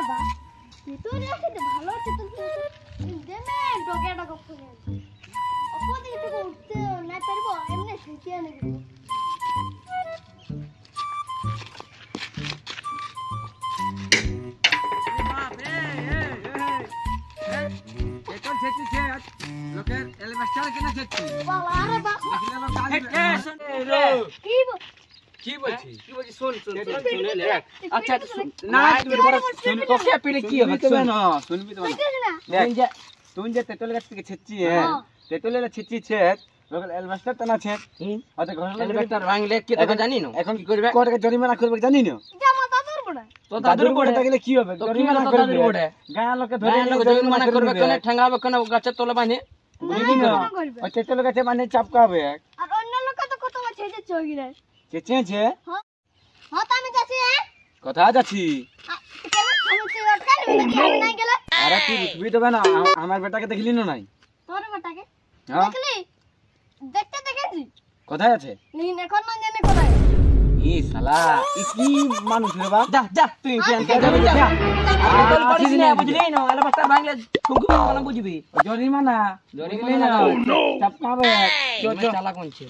বা তুই রাখতে ভালো আছে তুই দেমে ডগেটা কপনে অপদি একটু উঠতে না পারব এমনি শিখিয়ে নেব এখন ছেচি ছে লোকের এলবাস্টার কেন ছেচি বাবা আরে বাবা কি বলছিস কি বলছিস শোন শুনে লে আচ্ছা না তুই বড় শুন তোকে পিলে কি হবে শুনবি তো না শুনবি তো না তুই যে তেতল গাছ থেকে ছেচি তেতলের ছেচি ছেচ লোকের এলবাস্টার টানা ছেচ আচ্ছা ঘরের এলবাস্টার ভাঙলে কি তোকে জানি না এখন কি করবে কত টাকা জরিমানা করবে জানি না জামা দাদুর বড় তো দাদুর বড় গেলে কি হবে জরিমানা করবে গায় লোকে ধরে জরিমানা করবে কোনে ঠ্যাঙ্গাবে কোনে গাছের তলে বাঁধে বুঝলি না ওই তেতল গাছে মানে চাপকাবে আর অন্য লোক তো কত আছে যে চগিরে চেচেছে হ্যাঁ হ্যাঁ তো আমি যাচ্ছি কোথায় যাচ্ছি কেন আমি তুই অটকালি নাই গেল আরে তুই রুকবি তবে না আমার বেটাকে দেখলি না নাই তোর বেটাকে হ্যাঁ দেখলি দেখতে দেখেছি কোথায় আছে নিন এখন না জানে কোথায় ই শালা ই কি মানুষ রে বাপ যা যা তুই কে যাবি যা তোর করিস না বুঝলি না এলবাস্টার ভাঙলে ঠুকু কোন বুঝবি জরিমানা জরিমানা চাপকাবে চালা কোনছে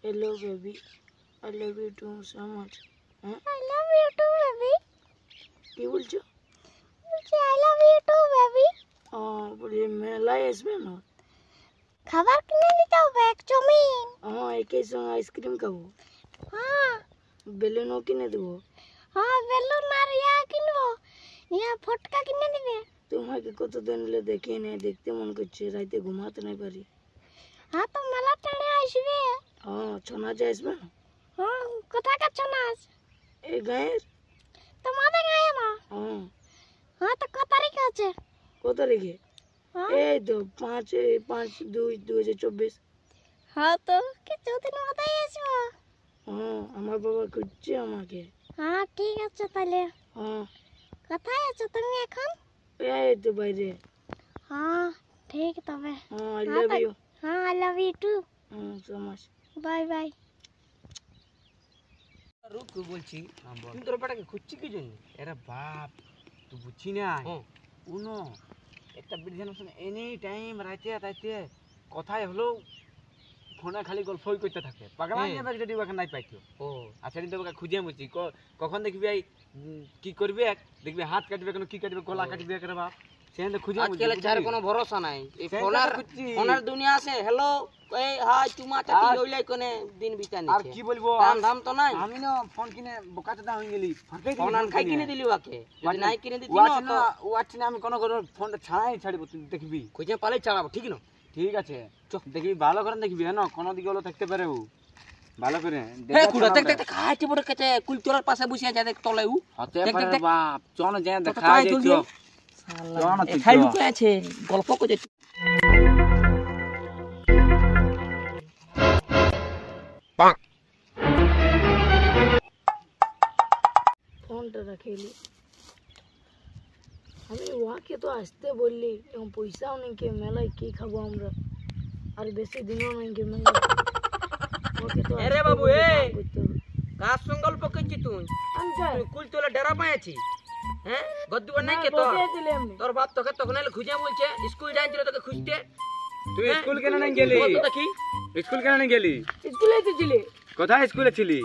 Hello baby, I love you too so much. I love you too baby কি বলছো? বলছি I love you too baby বলি মেলায় আসবে না? খাবার কিনে দিতে হবে এক চাউমিন একই সঙ্গে আইসক্রিম খাবো। হ্যাঁ বেলুনও কিনে দেবো। হ্যাঁ বেলুন আর ইয়া কিনবো ইয়া ফটকা কিনে দিবে তোমাকে কতদিন হলে দেখি না, দেখতে মন করছে, রাতে ঘুমাতে নাই পারি। হ্যাঁ তো মেলা টাড়ে আসবে ছনাচে আসবে না? হ্যাঁ কোথাকার ছনাচ এই গায়ের। তোমাদের গায়ে না হ্যাঁ তো কত তারিখ আছে কত তারিখে? হ্যাঁ এই তো 5/2/2024। হ্যাঁ তো কিছুদিন মাথায় আসবো আমার বাবা খুঁজছে আমাকে। হ্যাঁ ঠিক আছে তাহলে হ্যাঁ কোথায় আছো তুমি এখন এই তো বাইরে। হ্যাঁ ঠিক তবে আই লাভ ইউ। হ্যাঁ I love you too so much. Bye bye রুক বলছি বল। তুই তোর বেটাকে খুঁজছি কি জন্য এরা বাপ তুই বুঝছি না উনো একটা বিধান শুনে এনি টাইম রাইতে রাইতে কথাই হলো ফোনে খালি গল্পই করতে থাকে পাগলা যাবে যদি ওখানে নাই পাইতো ও আচ্ছা দিন তোকে খুঁজে মুছি কখন দেখবি এই কি করবে দেখবি হাত কাটবে কেন কি কাটবে গলা কাটবে কেন বাপ সেন তো খুঁজে আজকাল ছাড় কোনো ভরসা নাই এই সেই ফোনার তো খুঁজছি। ফোনার দুনিয়া আছে হ্যালো এই হাই তুমা চাটি লইলাই কোনে দিন বিতা আর নিছে কি বলবো দাম দাম তো নাই আমি না ফোন কিনে বোকাতে দাম হয়ে গেলি ফাঁকাই ফোন আন খাই কিনে দিলি ওকে যদি নাই কিনে দিতি ওয়াচ না না তো ওয়াচ না আমি কোন ফোনটা ছাড়াই ছাড়ব তুই দেখবি খুঁজে পালে চালাবো ঠিক না ঠিক আছে দেখবি ভালো করে দেখবি না কোনো দিকে হলো থাকতে পারে ও ভালো করে হে কুড়া দেখ দেখ খাইতে বড় কেতে কুলচরার পাশে বসে আছে দেখ তলে উ হতে দেখ, পারে দেখ। বাপ চল যা দেখা তাই যায় জলদি। চল না তুই খাই চল। লুকে আছে গল্প করে ফোনটা রাখেলি। আমি ওয়াকে তো আসতে বললি এবং পয়সাও নেই কে মেলায় কি খাবো আমরা, আর বেশি দিনও নেই কে মেলায়। ওকে তো আরে আসতে বাবু, বললি, এই। কাম করতে হবে। কার সঙ্গে গল্প করছি তুই আঙ্কেল, তুই কুলচরা ডেরা পাইছি হ্যাঁ গদ্দুবার নাই না, কে তোর বসেছিলি এমনি। তোর বাপ তোকে তখন এলে খুঁজে বলছে স্কুল যাইছিল তোকে খুঁজতে তুই হ্যাঁ? স্কুল কেন নাই গেলি বল তো দেখি স্কুল কেন নাই গেলি স্কুলে তো ছিলি। কোথায় স্কুলে ছিলি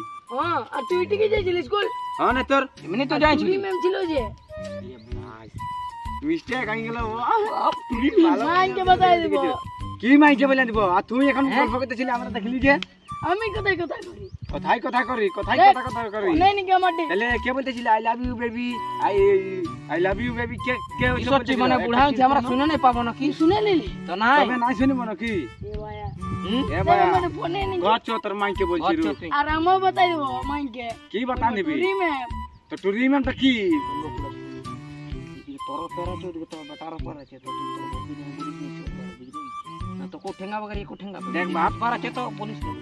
আর তুই টিকে যাইছিলি স্কুল। হ্যাঁ না তোর এমনি তো যাইছিল তুই ম্যাম ছিল যে মিস্টেক আই গেল মাইকে বাতাই দিব। কি মাইকে বলে দিব আর তুই এখন গল্প করতেছিলি আমরা দেখলি যে আমি কোথায় কোথায় করি কোথায় কথা করি কোথায় কথা করি নেই নাকি আমার ডে। তাহলে কে বলতেছিলি I love you baby I love you baby কে কে ওইসব সত্যি বলতেছিল? মানে বুড়া হচ্ছে আমরা শুনে নাই পাবো নাকি শুনে নিলি তো নাই তবে নাই শুনিব নাকি এ ভাইয়া, এ ভাইয়া আমার ফোনে নেই। গছ তোর মাইকে বলছি রু আর আমার বাতাই দিব মাইকে। কি বাতা নিবি তুই ম্যাম তো টুরিমেন্ট কি তোর পেরা চোদ তো বাটার পর আছে তো তুই তো বুঝি বুঝি না তো কো ঠেঙ্গা বগরি কো ঠেঙ্গা দেখ বাপ পার আছে তো পুলিশ লোক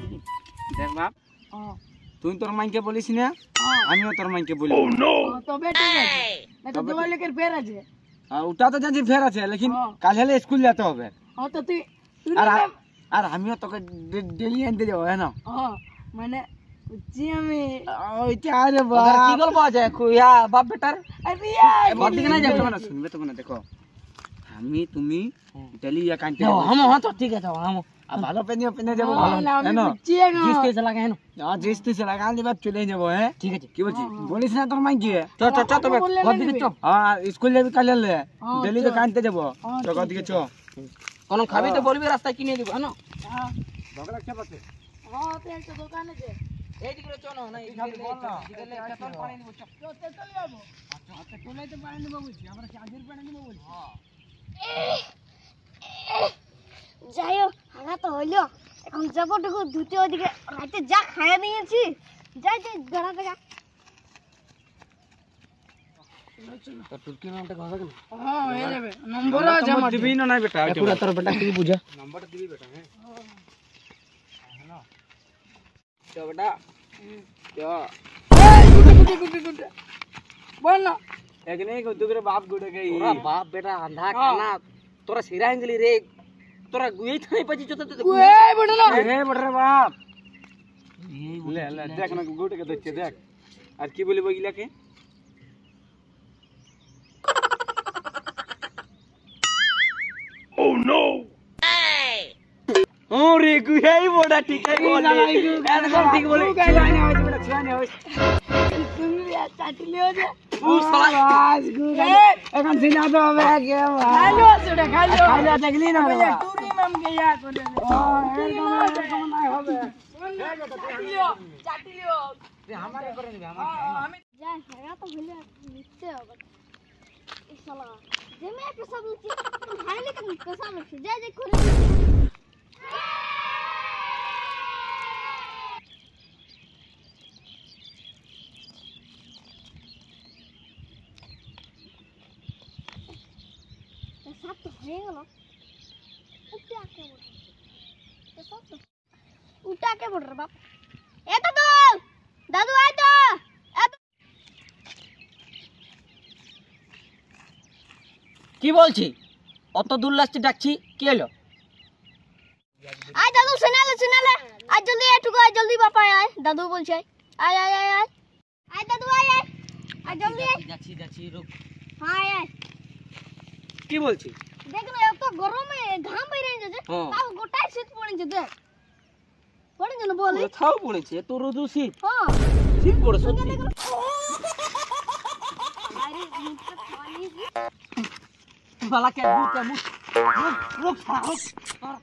দেখ বাপ হ্যাঁ তুই তোর মাইকে বলিস না হ্যাঁ আমিও তোর মাইকে বলি তবে ঠিক আছে। না তো তোমার লোকের ফের আছে। ওটা তো জানছি ফের আছে লেকিন হ্যাঁ। কাল হলে স্কুল যেতে হবে তো তুই তুই আর ম্যাম। আর আমিও তোকে ডেলি আনতে যাবো হ্যাঁ না মানে বুঝছি আমি ওইটা আরে ওদের কি বাপ গল্প আছে খুয়া বাপ বেটার বাদ দিকে না যাও তোমরা শুনবে তো না দেখো আমি তুমি ডেলি ইয়া কানতে হ্যাঁ তো ঠিক আছে হ্যাঁ আর ভালো পেনে যাবো না, ভালো না, আমি জানো বুঝছি এখন। জিস কেসে লাগা হেন আর জিস তুই চলা গান দিবার চলে যাবো হ্যাঁ ঠিক আছে কি বলছিস বলিস না তোর মাই কি চ চ চ তবে বললে ঘর না দিকে নিবি। চ হ্যাঁ স্কুল যাবি কালে হ্যাঁ, ডেলি চ। তো কানতে যাবো হ্যাঁ, তো ঘর দিকে চ কোন খাবি তো বলবি রাস্তায় কিনে দিব হ্যাঁ হ্যাঁ বগলা কে পাতে হ্যাঁ তো একটা দোকান আছে এই দিকে চ না এই খাবি বল না। দিকে তেতল পানি নিব চ তো চলে যাবো আচ্ছা তোলাই তো পানি নেবো বলছি আমরা চার্জের পানি নেবো বলছি যাই হোক হাগা তো হইলো এখন যাবো টুকু ধুতে ওদিকে রাতে যা খাইয়া নিয়েছি যাই যাই বেড়া দেখা তো তুর্কি নামটা কথা কেন হ্যাঁ হয়ে যাবে নম্বর আছে আমার দিবি না বেটা পুরা তোর বেটা কি বুঝা নাম্বারটা দিবি বেটা হ্যাঁ চ বেটা চ বল না একনে কত করে বাপ গুড়ে গই তোরা বাপ বেটা আন্ধা খানা তোরা সিরা গেলি রে তোরা গুই থাই পাজি চতে তো এই বড় না হে বড় বাপ লে লে দেখ না গুড়ে কে দেখছে দেখ আর কি বলি বইলাকে ওরে গুহাই বড়া ঠিক আছে একদম ঠিক বলে ছুয়ানি হইছে বড়া ছুয়ানি হইছে তুমি চাটি লিও যে ও শালা আজ গুড়ে এখন সিনা তো হবে কে খাইলো সেটা খাইলো খাইলা দেখলি না বাবা টুরি মাম কে ইয়া করে এরকম নাই হবে চাটি লিও আমারে করে নিবে আমি যাই হাগা তো হইলো নিতে হবে এই শালা যে মে পেশাব লুচি খাইলে কেন পেশাব লুচি যাই যাই করে পেশাব তো হয়ে গেল উঠা কে বড় বাপ এ দাদু দাদু আয় তো কি বলছি অত দূর লাস্টে ডাকছি কি হলো আয় দাদু শুনালে আয় জলদি এটুকু আয় জলদি বাপা আয় দাদু বলছে আয় আয় আয় আয় আয় দাদু আয় আয় আয় জলদি আয় যাচ্ছি রুক হ্যাঁ আয় আয় কি বলছি দেখ না এত গরমে ঘাম বেরিয়ে যাচ্ছে হ্যাঁ। তাও গোটাই শীত পড়েছে দেখ পড়েছে না বলি কোথাও পড়েছে এত রোদু শীত হ্যাঁ শীত পড়ে সত্যি আরে মুখটা খাওয়ানি বালা কে মুখ রুক রুক